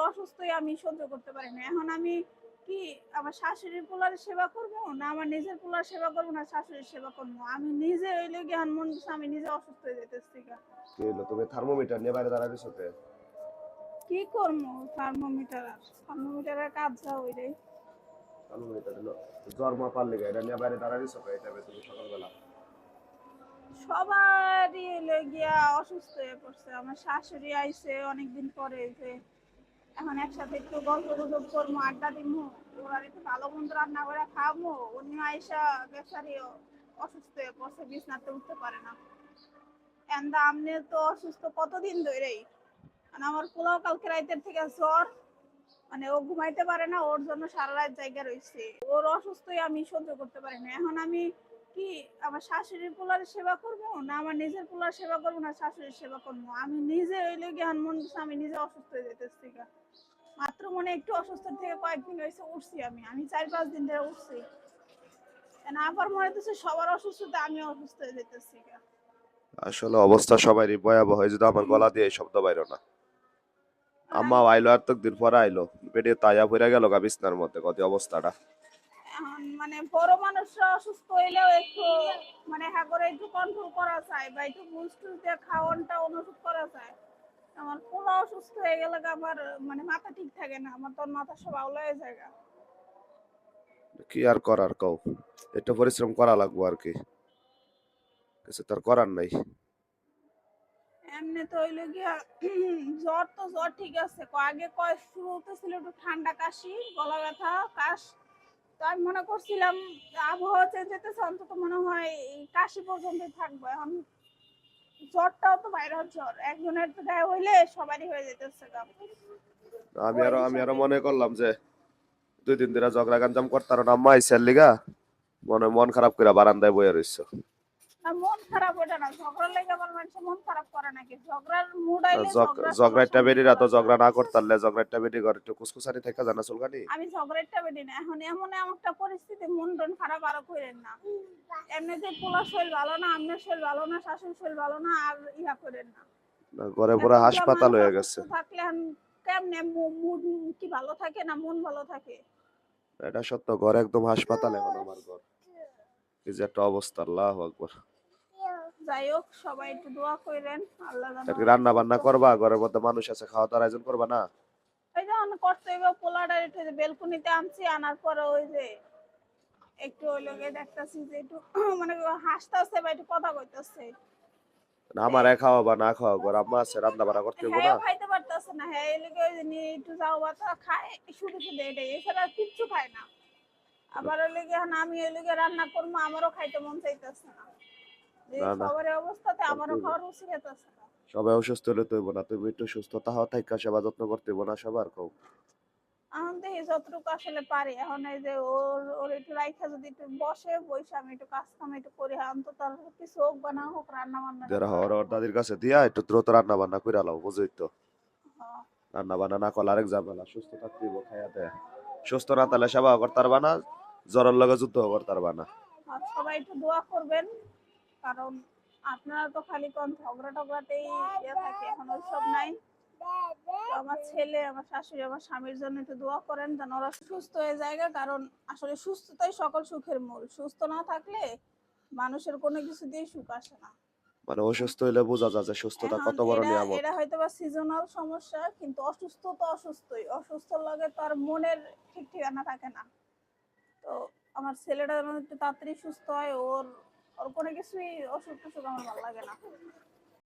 অসুস্থই আমি সহ্য করতে পারি না। এখন আমি কি আমার শাশুড়ির পোলার সেবা করব না আমার নিজের পোলার সেবা করব না শাশুড়ির সেবা করব? আমি নিজে হইলে কি এখন মন দিছে আমি নিজে অসুস্থ হয়ে যাইতেছি গা। কি হলো, তুমি থার্মোমিটার নিয়ে বাইরে দাঁড়ায় রইছো কে? কি করবো? থার্মোমিটারের কাজ যা হইলে থার্মোমিটার হলো জ্বর মাপার লেগে, এটা নিয়ে বাইরে দাঁড়ায় রইছো কে? এটা তুমি সকালবেলা সবারই হইলে গিয়া অসুস্থ হয়ে পড়ছে। আমার শাশুড়ি আইছে অনেকদিন পরে, যে এখন একসাথে একটু গল্প গুজব করবো, আড্ডা দিবো, ওরা একটু ভালো মন্দ রান্না করে খাবো। উনি আইসা বেচারি অসুস্থ হয়ে পড়ছে, বিছনাতে উঠতে পারে না। এন্দা আমনে তো অসুস্থ কতদিন ধরেই। মানে আমার পোলাও কালকে রাইতের থেকে জ্বর, মানে ও ঘুমাইতে পারে না, ওর জন্য সারা রাত জায়গা রয়েছে। ওর অসুস্থই আমি সহ্য করতে পারি না। এখন আমি কি আমার শাশুড়ির পোলার সেবা করব না আমার নিজের পোলার সেবা করব না শাশুড়ির সেবা করব? আমি নিজে হইলে কি এখন মন দিছে আমি নিজে অসুস্থ হয়ে যেতেছি গা। মাত্র মনে একটু অসুস্থ থেকে কয়েকদিন হয়েছে উঠছি, আমি 4-5 দিন ধরে উঠছি। না আবার মনে হচ্ছে সবার অসুস্থতা আমি অসুস্থ হয়ে যেতেছি গা। আসলে অবস্থা সবারই ভয়াবহ হয়ে, যদি আমার গলা দিয়ে এই শব্দ বাইরো না। আর আম্মা আমি আইলো আর দিন পরে আইলো, পেটে তাইয়া পড়ে গেল গা বিছনার মধ্যে, কত অবস্থাটা। এখন মানে বড় মানুষরা অসুস্থ হইলেও একটু মানে হ্যাঁ করে একটু কন্ট্রোল করা যায় বা একটু বুঝটুস দিয়ে খাওয়ানটা অনুভব করা যায়। আমার পোলা অসুস্থ হয়ে গেলে আমার মানে মাথা ঠিক থাকে না, আমার তখন মাথা সব আউলা হয়ে যায় গা। কি আর করার কও, একটু পরিশ্রম করা লাগবো আর কি, কিছু তার করার নাই। এমনি তো হইলো গিয়া জ্বর তো জ্বর ঠিক আছে, আগে কয় শুরু হতেছিল একটু ঠান্ডা কাশি গলা ব্যথা কাশ। তো আমি মনে করছিলাম আবহাওয়া চেঞ্জ হতেছে, অন্তত মনে হয় এই কাশি পর্যন্তই থাকবো। এখন জ্বরটাও তো ভাইরাল জ্বর, একজনের তো গায়ে হইলে সবারই হয়ে যেতেছে গা। ওই আমি আরো হিসাবে মনে করলাম যে 2 দিন ধরে ঝগড়া গাঞ্জাম করতার না আম্মা আইসের লিগা, মন খারাপ করে বারান্দায় বইয়া রইছো। না মন খারাপ ওটা না, ঝগড়া লেগে আমার মানুষের মন খারাপ করে নাকি? ঝগড়ার মুড আইলে ঝগড়া সবার ঝগড়াটা সামনে বেরিরা করা তো যায়। ঝগড়া না করতারলে ঝগড়াটা বেরি ঘর একটু কুসকুসানি থেকে জানা চুলকানি। আমি ঝগড়াটা বেডি না, এখন এমন একটা পরিস্থিতি মন টন খারাপ আরো করেন না। এমনিতে পোলা শরীর ভালো না, আপনার শরীর ভালো না, শাশুড়ির শরীর ভালো না, আর ইহা করেন না। ঘরে পুরো এতগুলা হাসপাতাল মানুষ হয়ে অসুস্থ গেছে। থাকলে এখন কেমনে মুড কি ভালো থাকে না মন ভালো থাকে? এটা সত্য, ঘর একদম হাসপাতাল এখন আমার ঘর, কি যে একটা অবস্থা, আল্লাহু আকবার। যাই হোক সবাই একটু দোয়া করেন, আল্লাহ যেন আর কি রান্না সুস্থ। বান্না করবা, ঘরের মধ্যে মানুষ আছে, খাওয়া দাওয়ার আয়োজন করবা না? ওই যখন করতে হইবে পোলাটা একটু বেলকুনিতে আনছি, আনার পরে ওই যে একটু ওই লোকে দেখতেছি যে একটু মানে হাসতেছে বা একটু কথা কইতেছে। আমার খাওয়াবা না খাওয়া, ঘর আম্মা আছে, রান্না বান্না করতে হইব হ্যাঁ না? খাইতে পারতেছে না, হ্যাঁ এই লোকে ওই যে নিয়ে একটু যাও বাতা খায় শুধু শুধু এটাই, এছাড়া আর কিচ্ছু খায় না। আবার ওই লোকে এখন আমি ওই লোকে রান্না করবো, আমারও খাইতে মন চাইতেছে না। যে না না, সবার অবস্থাতে করতে আমারও হইব। খাওয়ার রুচি খেতেছে না। সবাই অসুস্থ হলে তো হইব না, তুমি একটু সুস্থ তাহাও থাকা সেবা যত্ন করতে হইব না সবার কও। এখন দেখি যতটুকু আসলে পারি। এখন এই যে ওর ওর একটু রাইখা যদি একটু বসে বসে আমি একটু কাজ কাম একটু করি, অন্তত তার কিছু হোক বা না হোক রান্না বান্নাটা যারা করা হওয়ার ওর লাগবে। দাদির কাছে দিয়া একটু দ্রুত রান্না বান্না করে লাও, বুঝই তো। হ্যাঁ, রান্না বান্না না করলে আরেক ঝামেলা, সুস্থ থাকতে হইব খাইয়া দেয়া। সুস্থ না তাহলে সেবা করতে পারবা না, জ্বরের লগে যুদ্ধ করতে পারবা না। আর সবাই একটু দোয়া করবেন, কারণ আপনারা তো খালি কোন ঝগড়া টগড়াতেই ইয়ে থাকে, এখন ওইসব নাই। তো আমার ছেলে আমার শাশুড়ি আমার স্বামীর জন্য একটু দোয়া করেন যেন ওরা সুস্থ হয়ে যায়, কারণ আসলে সুস্থতাই সকল সুখের মূল। সুস্থ না থাকলে মানুষের কোনো কিছু দিয়ে সুখ আসে না। মানে অসুস্থ হইলে বোঝা যায় যে সুস্থতা এখন কত বড় এরা নিয়ামত। এরা হয়তো বা সিজনাল সমস্যা, কিন্তু অসুস্থ তো অসুস্থই, অসুস্থর লগে তো আর মনের ঠিক ঠিকানা থাকে না। তো আমার ছেলেটা যেন একটু তাড়াতাড়ি সুস্থ হয়, ওর ওর কোনো কিছুই অসুখ টসুখ আমার ভালো লাগে না।